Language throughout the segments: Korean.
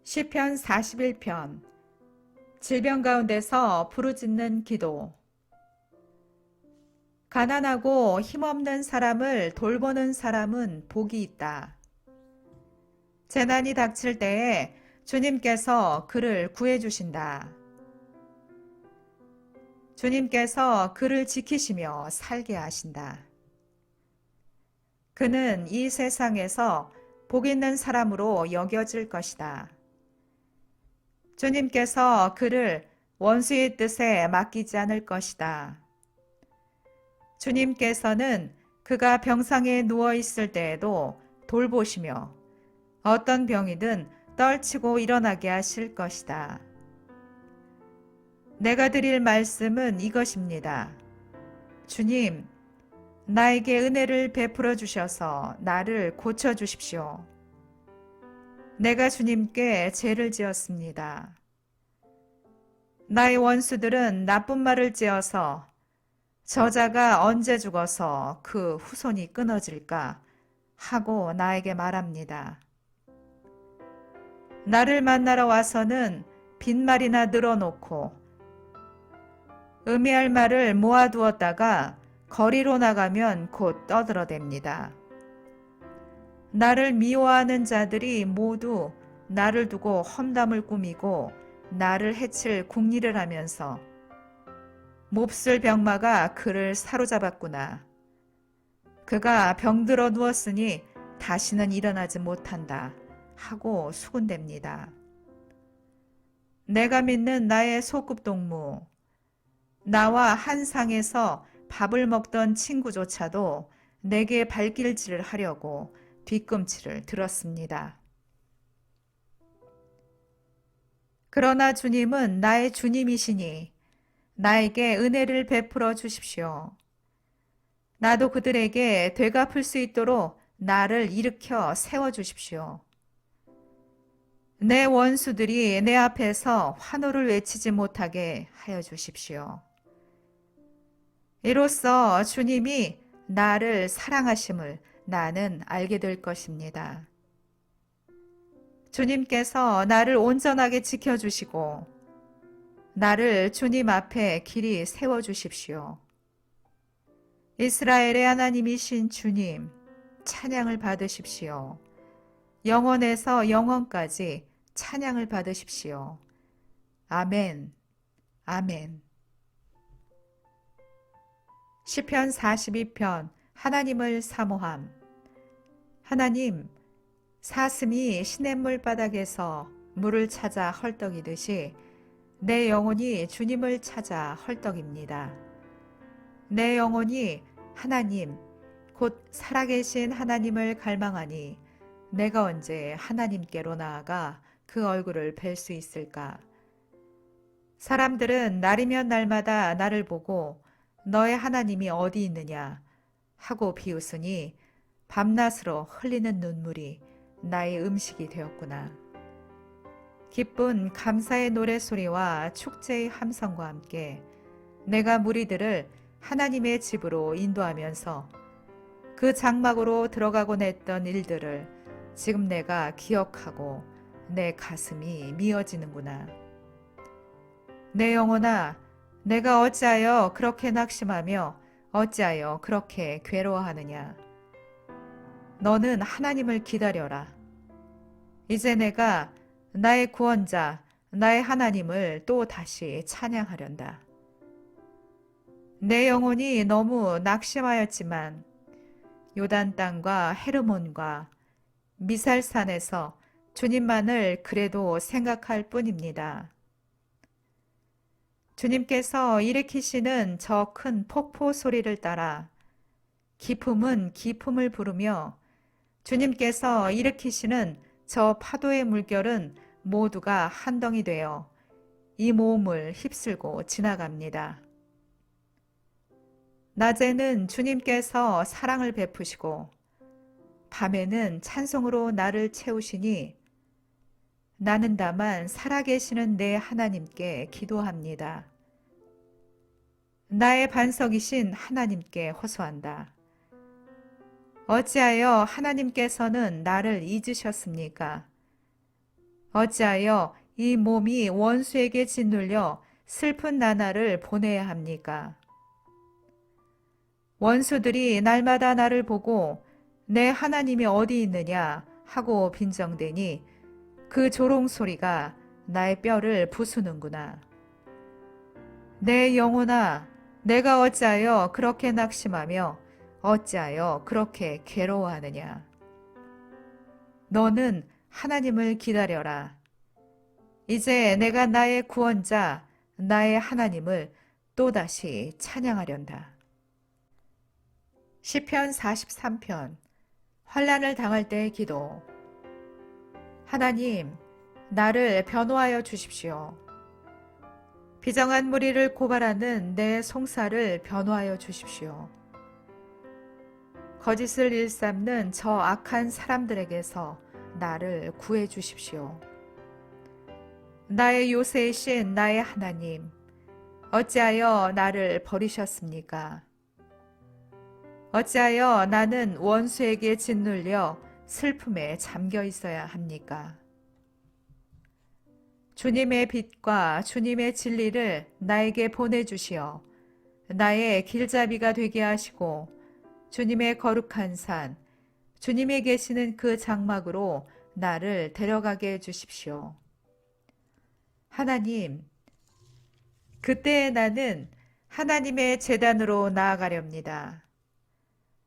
시편 41편. 질병 가운데서 부르짖는 기도. 가난하고 힘없는 사람을 돌보는 사람은 복이 있다. 재난이 닥칠 때에 주님께서 그를 구해주신다. 주님께서 그를 지키시며 살게 하신다. 그는 이 세상에서 복 있는 사람으로 여겨질 것이다. 주님께서 그를 원수의 뜻에 맡기지 않을 것이다. 주님께서는 그가 병상에 누워 있을 때에도 돌보시며 어떤 병이든 떨치고 일어나게 하실 것이다. 내가 드릴 말씀은 이것입니다. 주님, 나에게 은혜를 베풀어 주셔서 나를 고쳐 주십시오. 내가 주님께 죄를 지었습니다. 나의 원수들은 나쁜 말을 지어서 저자가 언제 죽어서 그 후손이 끊어질까 하고 나에게 말합니다. 나를 만나러 와서는 빈말이나 늘어놓고 의미할 말을 모아두었다가 거리로 나가면 곧 떠들어댑니다. 나를 미워하는 자들이 모두 나를 두고 험담을 꾸미고 나를 해칠 궁리를 하면서 몹쓸 병마가 그를 사로잡았구나. 그가 병들어 누웠으니 다시는 일어나지 못한다 하고 수군댑니다. 내가 믿는 나의 소꿉동무, 나와 한 상에서 밥을 먹던 친구조차도 내게 발길질을 하려고 뒤꿈치를 들었습니다. 그러나 주님은 나의 주님이시니 나에게 은혜를 베풀어 주십시오. 나도 그들에게 되갚을 수 있도록 나를 일으켜 세워 주십시오. 내 원수들이 내 앞에서 환호를 외치지 못하게 하여 주십시오. 이로써 주님이 나를 사랑하심을 나는 알게 될 것입니다. 주님께서 나를 온전하게 지켜주시고 나를 주님 앞에 길이 세워주십시오. 이스라엘의 하나님이신 주님, 찬양을 받으십시오. 영원에서 영원까지 찬양을 받으십시오. 아멘, 아멘. 시편 42편. 하나님을 사모함. 하나님, 사슴이 시냇물 바닥에서 물을 찾아 헐떡이듯이 내 영혼이 주님을 찾아 헐떡입니다. 내 영혼이 하나님, 곧 살아계신 하나님을 갈망하니 내가 언제 하나님께로 나아가 그 얼굴을 뵐 수 있을까? 사람들은 날이면 날마다 나를 보고 너의 하나님이 어디 있느냐 하고 비웃으니 밤낮으로 흘리는 눈물이 나의 음식이 되었구나. 기쁜 감사의 노래소리와 축제의 함성과 함께 내가 무리들을 하나님의 집으로 인도하면서 그 장막으로 들어가곤 했던 일들을 지금 내가 기억하고 내 가슴이 미어지는구나. 내 영혼아, 내가 어찌하여 그렇게 낙심하며 어찌하여 그렇게 괴로워하느냐. 너는 하나님을 기다려라. 이제 내가 나의 구원자, 나의 하나님을 또 다시 찬양하련다. 내 영혼이 너무 낙심하였지만 요단 땅과 헤르몬과 미살산에서 주님만을 그래도 생각할 뿐입니다. 주님께서 일으키시는 저 큰 폭포 소리를 따라 기품은 기품을 부르며 주님께서 일으키시는 저 파도의 물결은 모두가 한 덩이 되어 이 모험을 휩쓸고 지나갑니다. 낮에는 주님께서 사랑을 베푸시고 밤에는 찬송으로 나를 채우시니 나는 다만 살아계시는 내 하나님께 기도합니다. 나의 반석이신 하나님께 호소한다. 어찌하여 하나님께서는 나를 잊으셨습니까? 어찌하여 이 몸이 원수에게 짓눌려 슬픈 나날을 보내야 합니까? 원수들이 날마다 나를 보고 내 하나님이 어디 있느냐 하고 빈정대니 그 조롱 소리가 나의 뼈를 부수는구나. 내 영혼아, 내가 어찌하여 그렇게 낙심하며 어찌하여 그렇게 괴로워하느냐. 너는 하나님을 기다려라. 이제 내가 나의 구원자, 나의 하나님을 또다시 찬양하련다. 시편 43편 환난을 당할 때의 기도. 하나님, 나를 변호하여 주십시오. 비정한 무리를 고발하는 내 송사를 변호하여 주십시오. 거짓을 일삼는 저 악한 사람들에게서 나를 구해 주십시오. 나의 요새이신 나의 하나님, 어찌하여 나를 버리셨습니까? 어찌하여 나는 원수에게 짓눌려 슬픔에 잠겨 있어야 합니까? 주님의 빛과 주님의 진리를 나에게 보내주시어 나의 길잡이가 되게 하시고 주님의 거룩한 산, 주님이 계시는 그 장막으로 나를 데려가게 해주십시오. 하나님, 그때의 나는 하나님의 제단으로 나아가렵니다.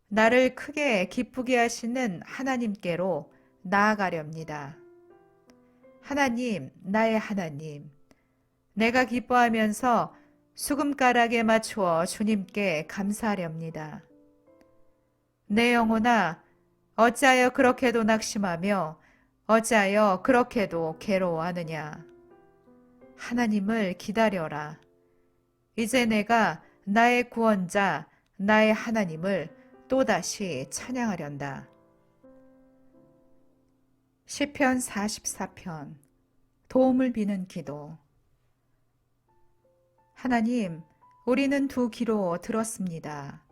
나를 크게 기쁘게 하시는 하나님께로 나아가렵니다. 하나님, 나의 하나님, 내가 기뻐하면서 수금가락에 맞추어 주님께 감사하렵니다. 내 영혼아, 어찌하여 그렇게도 낙심하며 어찌하여 그렇게도 괴로워하느냐. 하나님을 기다려라. 이제 내가 나의 구원자, 나의 하나님을 또다시 찬양하련다. 시편 44편 도움을 비는 기도. 하나님, 우리는 두 귀로 들었습니다.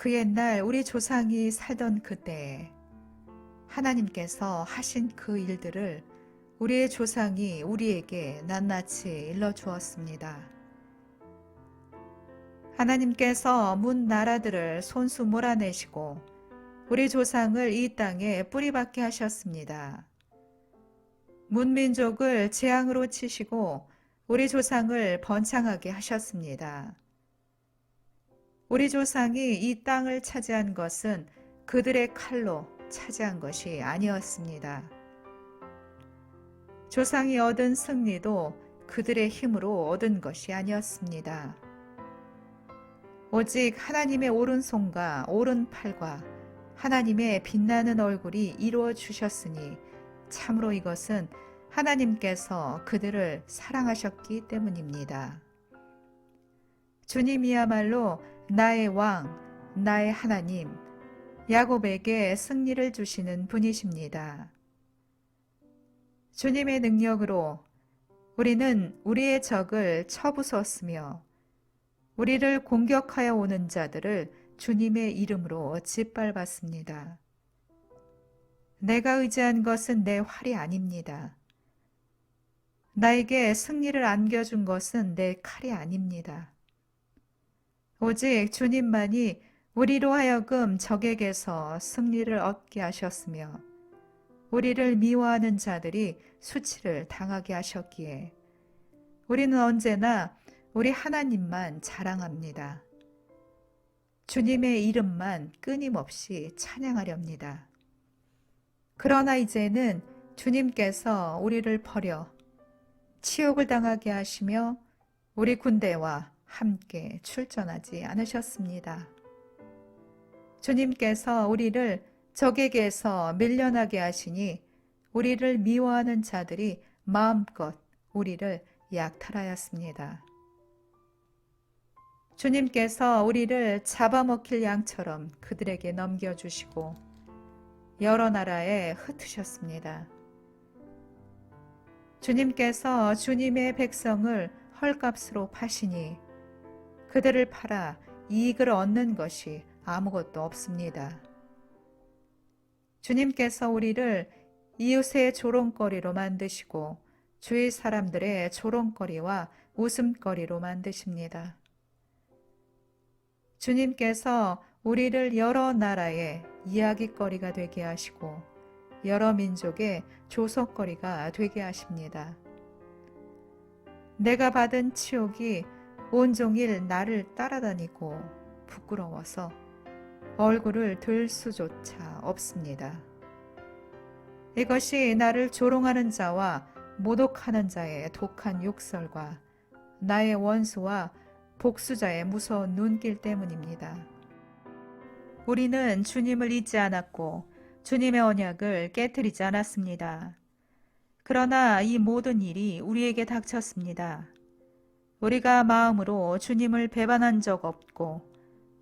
그 옛날 우리 조상이 살던 그때에 하나님께서 하신 그 일들을 우리의 조상이 우리에게 낱낱이 일러주었습니다. 하나님께서 문 나라들을 손수 몰아내시고 우리 조상을 이 땅에 뿌리박게 하셨습니다. 문민족을 재앙으로 치시고 우리 조상을 번창하게 하셨습니다. 우리 조상이 이 땅을 차지한 것은 그들의 칼로 차지한 것이 아니었습니다. 조상이 얻은 승리도 그들의 힘으로 얻은 것이 아니었습니다. 오직 하나님의 오른손과 오른팔과 하나님의 빛나는 얼굴이 이루어 주셨으니 참으로 이것은 하나님께서 그들을 사랑하셨기 때문입니다. 주님이야말로 나의 왕, 나의 하나님, 야곱에게 승리를 주시는 분이십니다. 주님의 능력으로 우리는 우리의 적을 쳐부쉈으며 우리를 공격하여 오는 자들을 주님의 이름으로 짓밟았습니다. 내가 의지한 것은 내 활이 아닙니다. 나에게 승리를 안겨준 것은 내 칼이 아닙니다. 오직 주님만이 우리로 하여금 적에게서 승리를 얻게 하셨으며 우리를 미워하는 자들이 수치를 당하게 하셨기에 우리는 언제나 우리 하나님만 자랑합니다. 주님의 이름만 끊임없이 찬양하렵니다. 그러나 이제는 주님께서 우리를 버려 치욕을 당하게 하시며 우리 군대와 함께 출전하지 않으셨습니다. 주님께서 우리를 적에게서 밀려나게 하시니 우리를 미워하는 자들이 마음껏 우리를 약탈하였습니다. 주님께서 우리를 잡아먹힐 양처럼 그들에게 넘겨주시고 여러 나라에 흩으셨습니다. 주님께서 주님의 백성을 헐값으로 파시니 그들을 팔아 이익을 얻는 것이 아무것도 없습니다. 주님께서 우리를 이웃의 조롱거리로 만드시고 주위 사람들의 조롱거리와 웃음거리로 만드십니다. 주님께서 우리를 여러 나라의 이야기거리가 되게 하시고 여러 민족의 조석거리가 되게 하십니다. 내가 받은 치욕이 온종일 나를 따라다니고 부끄러워서 얼굴을 들 수조차 없습니다. 이것이 나를 조롱하는 자와 모독하는 자의 독한 욕설과 나의 원수와 복수자의 무서운 눈길 때문입니다. 우리는 주님을 잊지 않았고 주님의 언약을 깨뜨리지 않았습니다. 그러나 이 모든 일이 우리에게 닥쳤습니다. 우리가 마음으로 주님을 배반한 적 없고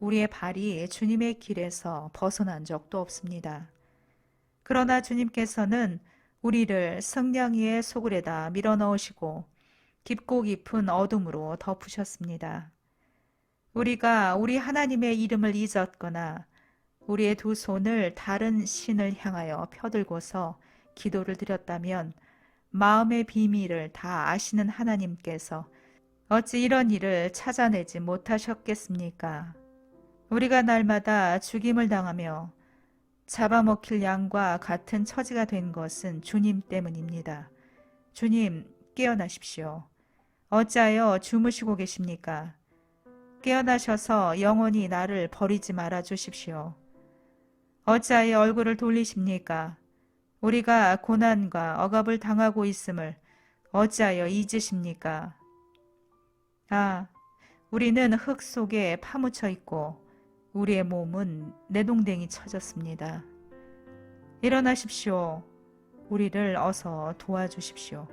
우리의 발이 주님의 길에서 벗어난 적도 없습니다. 그러나 주님께서는 우리를 성냥이의 소굴에다 밀어넣으시고 깊고 깊은 어둠으로 덮으셨습니다. 우리가 우리 하나님의 이름을 잊었거나 우리의 두 손을 다른 신을 향하여 펴들고서 기도를 드렸다면 마음의 비밀을 다 아시는 하나님께서 어찌 이런 일을 찾아내지 못하셨겠습니까? 우리가 날마다 죽임을 당하며 잡아먹힐 양과 같은 처지가 된 것은 주님 때문입니다. 주님, 깨어나십시오. 어찌하여 주무시고 계십니까? 깨어나셔서 영원히 나를 버리지 말아 주십시오. 어찌하여 얼굴을 돌리십니까? 우리가 고난과 억압을 당하고 있음을 어찌하여 잊으십니까? 아, 우리는 흙 속에 파묻혀 있고 우리의 몸은 내동댕이 쳐졌습니다. 일어나십시오. 우리를 어서 도와주십시오.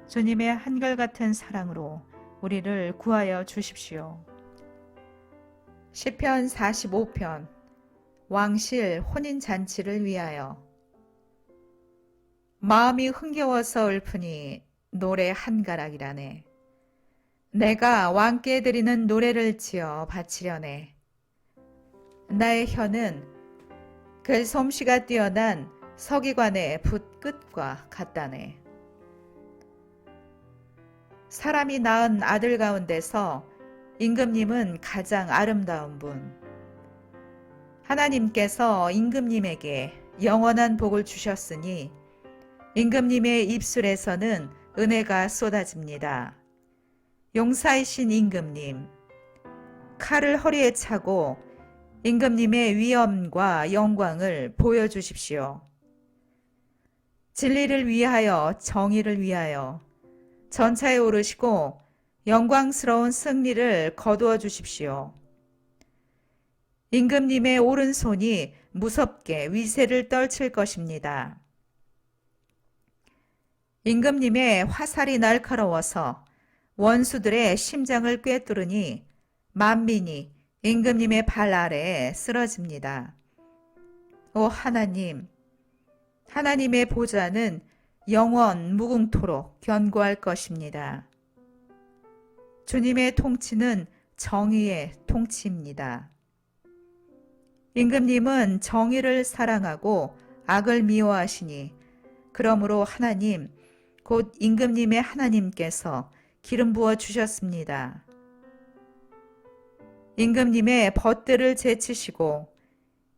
주님의 한결같은 사랑으로 우리를 구하여 주십시오. 시편 45편 왕실 혼인잔치를 위하여. 마음이 흥겨워서 읊으니 노래 한 가락이라네. 내가 왕께 드리는 노래를 지어 바치려네. 나의 혀는 그 솜씨가 뛰어난 서기관의 붓 끝과 같다네. 사람이 낳은 아들 가운데서 임금님은 가장 아름다운 분. 하나님께서 임금님에게 영원한 복을 주셨으니 임금님의 입술에서는 은혜가 쏟아집니다. 용사이신 임금님, 칼을 허리에 차고 임금님의 위엄과 영광을 보여주십시오. 진리를 위하여 정의를 위하여 전차에 오르시고 영광스러운 승리를 거두어 주십시오. 임금님의 오른손이 무섭게 위세를 떨칠 것입니다. 임금님의 화살이 날카로워서 원수들의 심장을 꿰뚫으니 만민이 임금님의 발 아래에 쓰러집니다. 오 하나님, 하나님의 보좌는 영원 무궁토록 견고할 것입니다. 주님의 통치는 정의의 통치입니다. 임금님은 정의를 사랑하고 악을 미워하시니 그러므로 하나님, 곧 임금님의 하나님께서 기름 부어 주셨습니다. 임금님의 벗들을 제치시고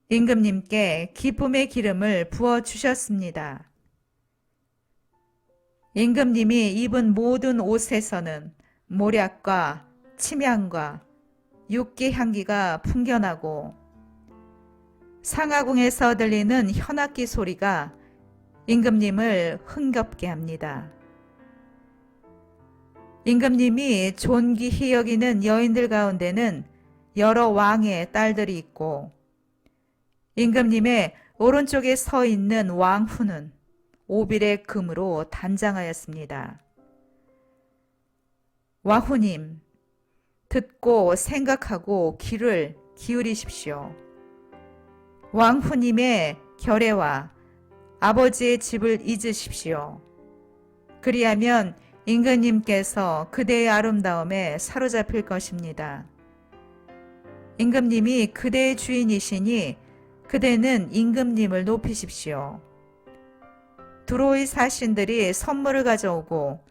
임금님께 기쁨의 기름을 부어 주셨습니다. 임금님이 입은 모든 옷에서는 모략과 침향과 육기 향기가 풍겨나고 상하궁에서 들리는 현악기 소리가 임금님을 흥겹게 합니다. 임금님이 존귀히 여기는 여인들 가운데는 여러 왕의 딸들이 있고 임금님의 오른쪽에 서 있는 왕후는 오빌의 금으로 단장하였습니다. 왕후님, 듣고 생각하고 귀를 기울이십시오. 왕후님의 결례와 아버지의 집을 잊으십시오. 그리하면 임금님께서 그대의 아름다움에 사로잡힐 것입니다. 임금님이 그대의 주인이시니 그대는 임금님을 높이십시오. 두로의 사신들이 선물을 가져오고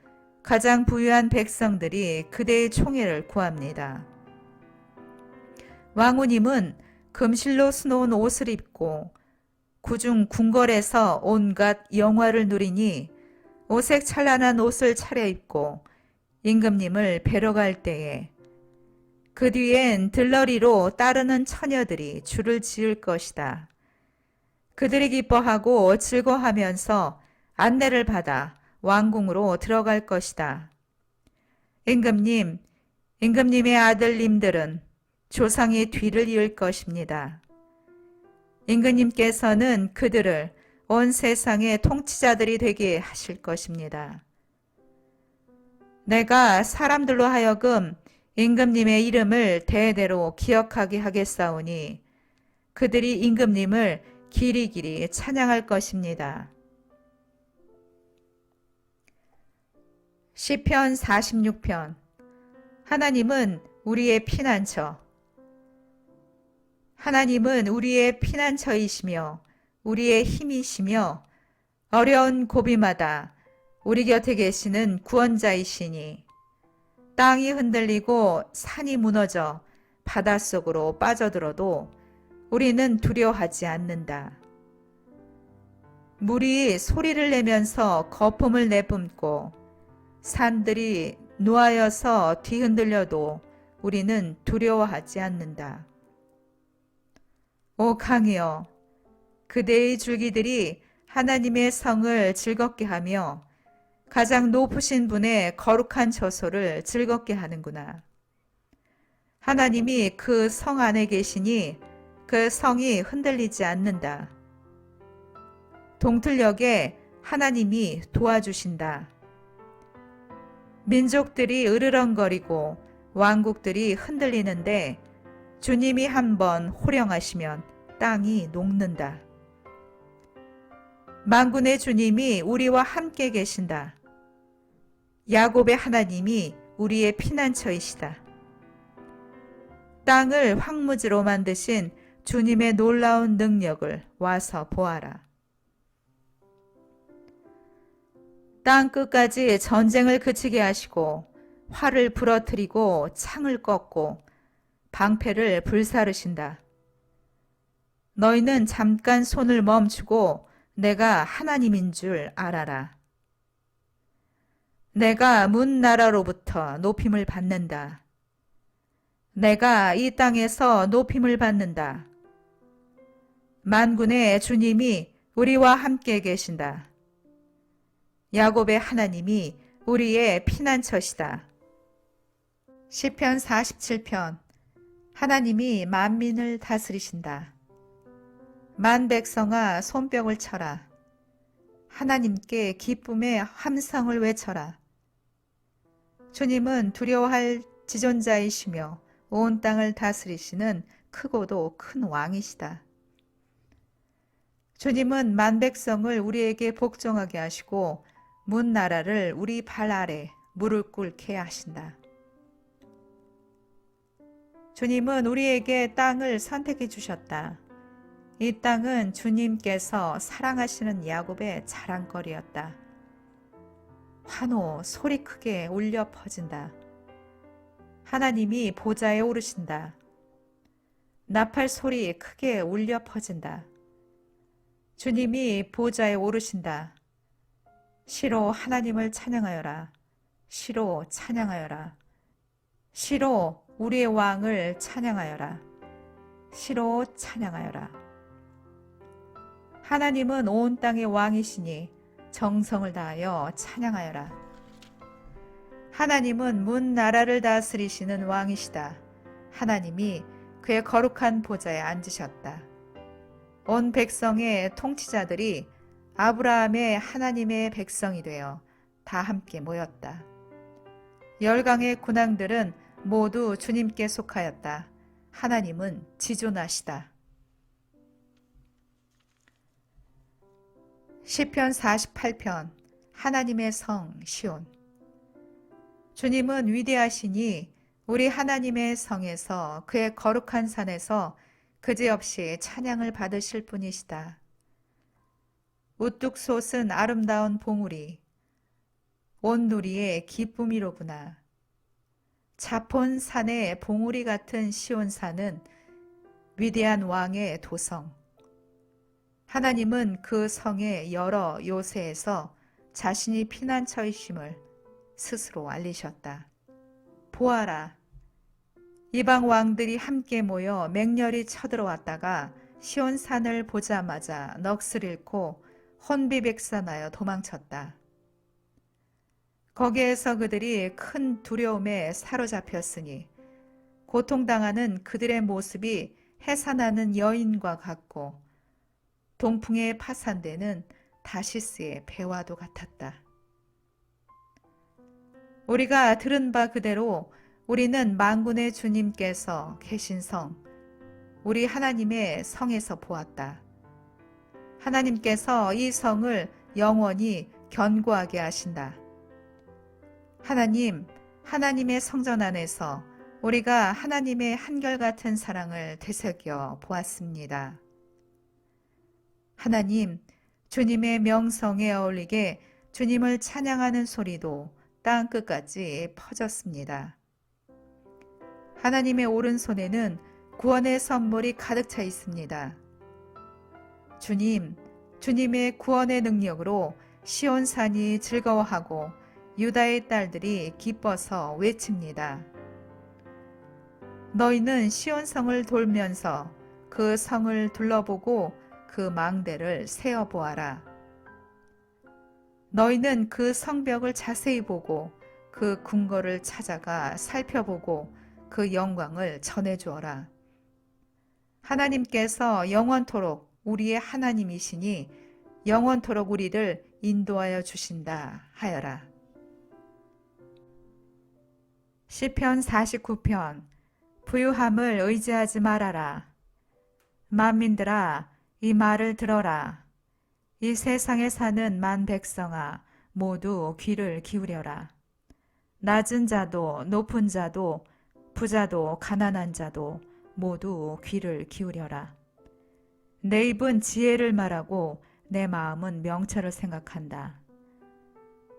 가장 부유한 백성들이 그대의 총애를 구합니다. 왕후님은 금실로 수놓은 옷을 입고 구중 궁궐에서 온갖 영화를 누리니 오색 찬란한 옷을 차려입고 임금님을 뵈러 갈 때에 그 뒤엔 들러리로 따르는 처녀들이 줄을 지을 것이다. 그들이 기뻐하고 즐거워하면서 안내를 받아 왕궁으로 들어갈 것이다. 임금님의 아들님들은 조상의 뒤를 이을 것입니다. 임금님께서는 그들을 온 세상의 통치자들이 되게 하실 것입니다. 내가 사람들로 하여금 임금님의 이름을 대대로 기억하게 하겠사오니 그들이 임금님을 길이길이 찬양할 것입니다. 시편 46편. 하나님은 우리의 피난처. 하나님은 우리의 피난처이시며 우리의 힘이시며 어려운 고비마다 우리 곁에 계시는 구원자이시니 땅이 흔들리고 산이 무너져 바닷속으로 빠져들어도 우리는 두려워하지 않는다. 물이 소리를 내면서 거품을 내뿜고 산들이 노하여서 뒤흔들려도 우리는 두려워하지 않는다. 오 강이여, 그대의 줄기들이 하나님의 성을 즐겁게 하며 가장 높으신 분의 거룩한 처소를 즐겁게 하는구나. 하나님이 그 성 안에 계시니 그 성이 흔들리지 않는다. 동틀녘에 하나님이 도와주신다. 민족들이 으르렁거리고 왕국들이 흔들리는데 주님이 한번 호령하시면 땅이 녹는다. 만군의 주님이 우리와 함께 계신다. 야곱의 하나님이 우리의 피난처이시다. 땅을 황무지로 만드신 주님의 놀라운 능력을 와서 보아라. 땅 끝까지 전쟁을 그치게 하시고 활을 부러뜨리고 창을 꺾고 방패를 불사르신다. 너희는 잠깐 손을 멈추고 내가 하나님인 줄 알아라. 내가 문 나라로부터 높임을 받는다. 내가 이 땅에서 높임을 받는다. 만군의 주님이 우리와 함께 계신다. 야곱의 하나님이 우리의 피난처시다. 시편 47편. 하나님이 만민을 다스리신다. 만 백성아 손뼉을 쳐라. 하나님께 기쁨의 함성을 외쳐라. 주님은 두려워할 지존자이시며 온 땅을 다스리시는 크고도 큰 왕이시다. 주님은 만 백성을 우리에게 복종하게 하시고 문 나라를 우리 발 아래 무릎 꿇게 하신다. 주님은 우리에게 땅을 선택해 주셨다. 이 땅은 주님께서 사랑하시는 야곱의 자랑거리였다. 환호 소리 크게 울려 퍼진다. 하나님이 보좌에 오르신다. 나팔 소리 크게 울려 퍼진다. 주님이 보좌에 오르신다. 시로 하나님을 찬양하여라. 시로 찬양하여라. 시로 우리의 왕을 찬양하여라. 시로 찬양하여라. 하나님은 온 땅의 왕이시니 정성을 다하여 찬양하여라. 하나님은 문 나라를 다스리시는 왕이시다. 하나님이 그의 거룩한 보좌에 앉으셨다. 온 백성의 통치자들이 아브라함의 하나님의 백성이 되어 다 함께 모였다. 열강의 군왕들은 모두 주님께 속하였다. 하나님은 지존하시다. 시편 48편. 하나님의 성 시온. 주님은 위대하시니 우리 하나님의 성에서 그의 거룩한 산에서 그지없이 찬양을 받으실 분이시다. 우뚝 솟은 아름다운 봉우리, 온 누리의 기쁨이로구나. 자폰 산의 봉우리 같은 시온산은 위대한 왕의 도성. 하나님은 그 성의 여러 요새에서 자신이 피난처 있음을 스스로 알리셨다. 보아라. 이방 왕들이 함께 모여 맹렬히 쳐들어왔다가 시온산을 보자마자 넋을 잃고 혼비백산하여 도망쳤다. 거기에서 그들이 큰 두려움에 사로잡혔으니 고통당하는 그들의 모습이 해산하는 여인과 같고 동풍에 파산되는 다시스의 배와도 같았다. 우리가 들은 바 그대로 우리는 만군의 주님께서 계신 성, 우리 하나님의 성에서 보았다. 하나님께서 이 성을 영원히 견고하게 하신다. 하나님, 하나님의 성전 안에서 우리가 하나님의 한결같은 사랑을 되새겨 보았습니다. 하나님, 주님의 명성에 어울리게 주님을 찬양하는 소리도 땅 끝까지 퍼졌습니다. 하나님의 오른손에는 구원의 선물이 가득 차 있습니다. 주님, 주님의 구원의 능력으로 시온산이 즐거워하고 유다의 딸들이 기뻐서 외칩니다. 너희는 시온성을 돌면서 그 성을 둘러보고 그 망대를 세어보아라. 너희는 그 성벽을 자세히 보고 그 궁궐을 찾아가 살펴보고 그 영광을 전해주어라. 하나님께서 영원토록 우리의 하나님이시니 영원토록 우리를 인도하여 주신다 하여라. 시편 49편. 부유함을 의지하지 말아라. 만민들아, 이 말을 들어라. 이 세상에 사는 만 백성아, 모두 귀를 기울여라. 낮은 자도 높은 자도 부자도 가난한 자도 모두 귀를 기울여라. 내 입은 지혜를 말하고 내 마음은 명철을 생각한다.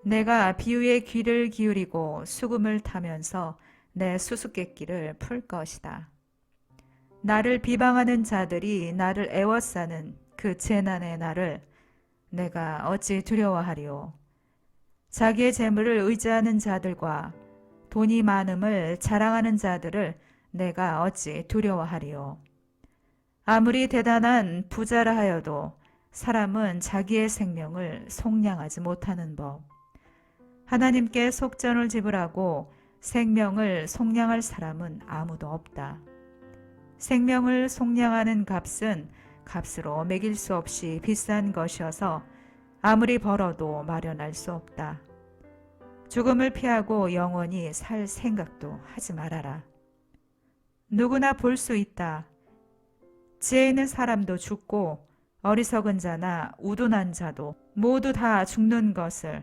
내가 비유에 귀를 기울이고 수금을 타면서 내 수수께끼를 풀 것이다. 나를 비방하는 자들이 나를 애워싸는 그 재난의 날을 내가 어찌 두려워하리요. 자기의 재물을 의지하는 자들과 돈이 많음을 자랑하는 자들을 내가 어찌 두려워하리요. 아무리 대단한 부자라 하여도 사람은 자기의 생명을 속량하지 못하는 법. 하나님께 속전을 지불하고 생명을 속량할 사람은 아무도 없다. 생명을 속량하는 값은 값으로 매길 수 없이 비싼 것이어서 아무리 벌어도 마련할 수 없다. 죽음을 피하고 영원히 살 생각도 하지 말아라. 누구나 볼 수 있다. 지혜 있는 사람도 죽고 어리석은 자나 우둔한 자도 모두 다 죽는 것을,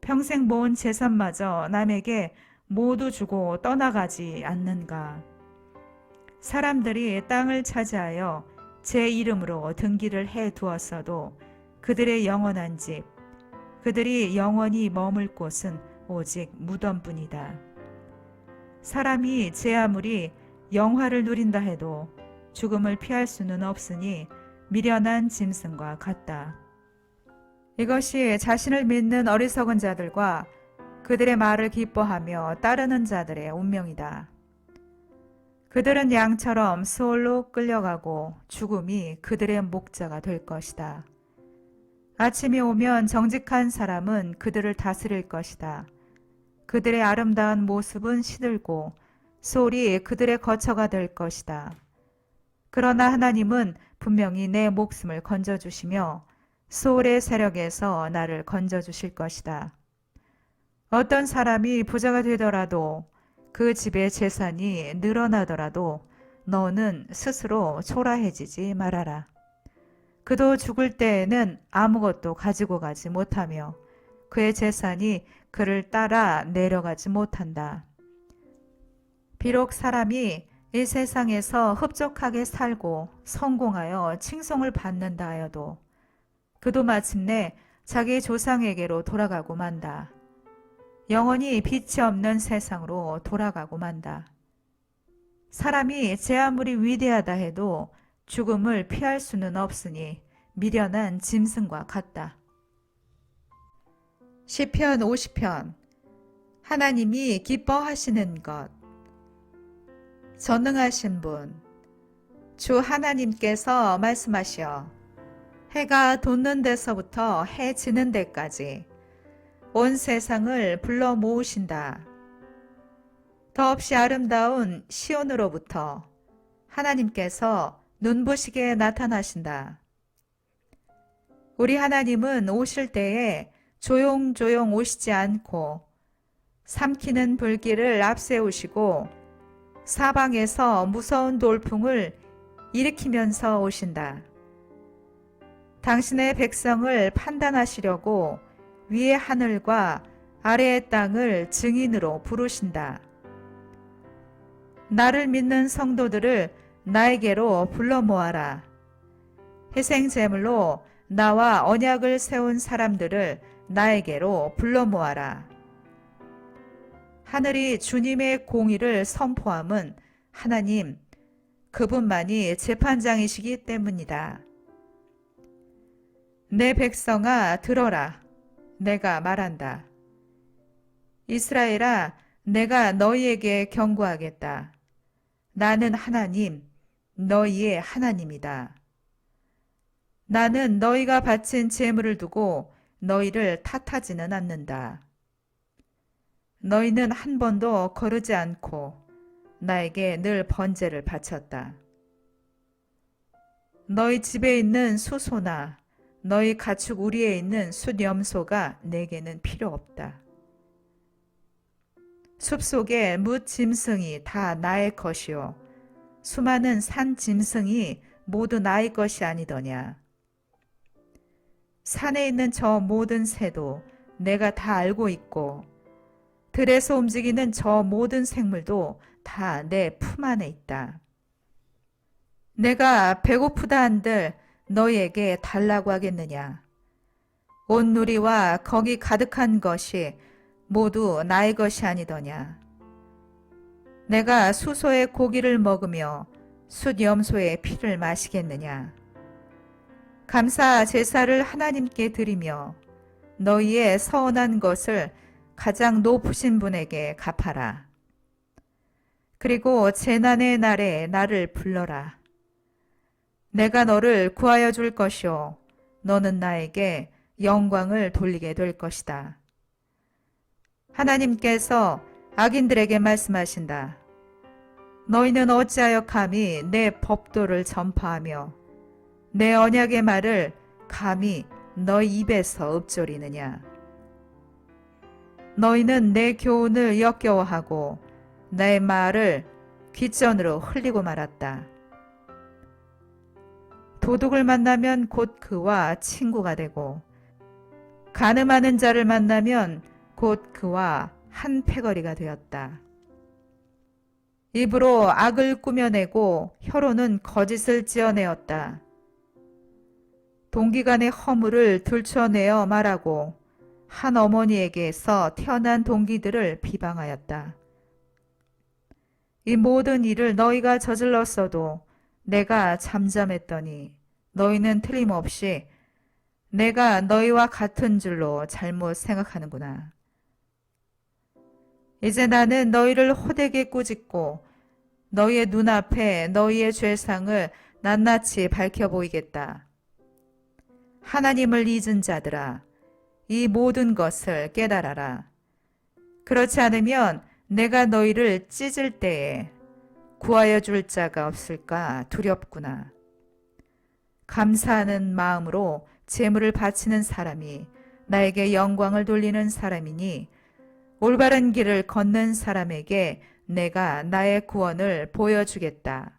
평생 모은 재산마저 남에게 모두 주고 떠나가지 않는가. 사람들이 땅을 차지하여 제 이름으로 등기를 해 두었어도 그들의 영원한 집, 그들이 영원히 머물 곳은 오직 무덤뿐이다. 사람이 제 아무리 영화를 누린다 해도 죽음을 피할 수는 없으니 미련한 짐승과 같다. 이것이 자신을 믿는 어리석은 자들과 그들의 말을 기뻐하며 따르는 자들의 운명이다. 그들은 양처럼 스올로 끌려가고 죽음이 그들의 목자가 될 것이다. 아침이 오면 정직한 사람은 그들을 다스릴 것이다. 그들의 아름다운 모습은 시들고 소울이 그들의 거처가 될 것이다. 그러나 하나님은 분명히 내 목숨을 건져주시며 소울의 세력에서 나를 건져주실 것이다. 어떤 사람이 부자가 되더라도 그 집의 재산이 늘어나더라도 너는 스스로 초라해지지 말아라. 그도 죽을 때에는 아무것도 가지고 가지 못하며 그의 재산이 그를 따라 내려가지 못한다. 비록 사람이 이 세상에서 흡족하게 살고 성공하여 칭송을 받는다 하여도 그도 마침내 자기 조상에게로 돌아가고 만다. 영원히 빛이 없는 세상으로 돌아가고 만다. 사람이 제 아무리 위대하다 해도 죽음을 피할 수는 없으니 미련한 짐승과 같다. 시편 50편. 하나님이 기뻐하시는 것. 전능하신 분, 주 하나님께서 말씀하시어 해가 돋는 데서부터 해 지는 데까지 온 세상을 불러 모으신다. 더없이 아름다운 시온으로부터 하나님께서 눈부시게 나타나신다. 우리 하나님은 오실 때에 조용조용 오시지 않고 삼키는 불길을 앞세우시고 사방에서 무서운 돌풍을 일으키면서 오신다. 당신의 백성을 판단하시려고 위의 하늘과 아래의 땅을 증인으로 부르신다. 나를 믿는 성도들을 나에게로 불러 모아라. 희생제물로 나와 언약을 세운 사람들을 나에게로 불러 모아라. 하늘이 주님의 공의를 선포함은 하나님, 그분만이 재판장이시기 때문이다. 내 백성아 들어라. 내가 말한다. 이스라엘아, 내가 너희에게 경고하겠다. 나는 하나님, 너희의 하나님이다. 나는 너희가 바친 제물을 두고 너희를 탓하지는 않는다. 너희는 한 번도 거르지 않고 나에게 늘 번제를 바쳤다. 너희 집에 있는 수소나 너희 가축 우리에 있는 숫염소가 내게는 필요 없다. 숲속의 뭇 짐승이 다 나의 것이요 수많은 산 짐승이 모두 나의 것이 아니더냐. 산에 있는 저 모든 새도 내가 다 알고 있고 들에서 움직이는 저 모든 생물도 다 내 품 안에 있다. 내가 배고프다 한들 너희에게 달라고 하겠느냐. 온 누리와 거기 가득한 것이 모두 나의 것이 아니더냐. 내가 수소의 고기를 먹으며 숫염소의 피를 마시겠느냐. 감사 제사를 하나님께 드리며 너희의 서운한 것을 가장 높으신 분에게 갚아라. 그리고 재난의 날에 나를 불러라. 내가 너를 구하여 줄 것이요 너는 나에게 영광을 돌리게 될 것이다. 하나님께서 악인들에게 말씀하신다. 너희는 어찌하여 감히 내 법도를 전파하며 내 언약의 말을 감히 너희 입에서 읊조리느냐. 너희는 내 교훈을 역겨워하고 내 말을 귓전으로 흘리고 말았다. 도둑을 만나면 곧 그와 친구가 되고 간음하는 자를 만나면 곧 그와 한 패거리가 되었다. 입으로 악을 꾸며내고 혀로는 거짓을 지어내었다. 동기간의 허물을 들춰내어 말하고 한 어머니에게서 태어난 동기들을 비방하였다. 이 모든 일을 너희가 저질렀어도 내가 잠잠했더니 너희는 틀림없이 내가 너희와 같은 줄로 잘못 생각하는구나. 이제 나는 너희를 호되게 꾸짖고 너희의 눈앞에 너희의 죄상을 낱낱이 밝혀 보이겠다. 하나님을 잊은 자들아, 이 모든 것을 깨달아라. 그렇지 않으면 내가 너희를 찢을 때에 구하여 줄 자가 없을까 두렵구나. 감사하는 마음으로 제물을 바치는 사람이 나에게 영광을 돌리는 사람이니 올바른 길을 걷는 사람에게 내가 나의 구원을 보여주겠다.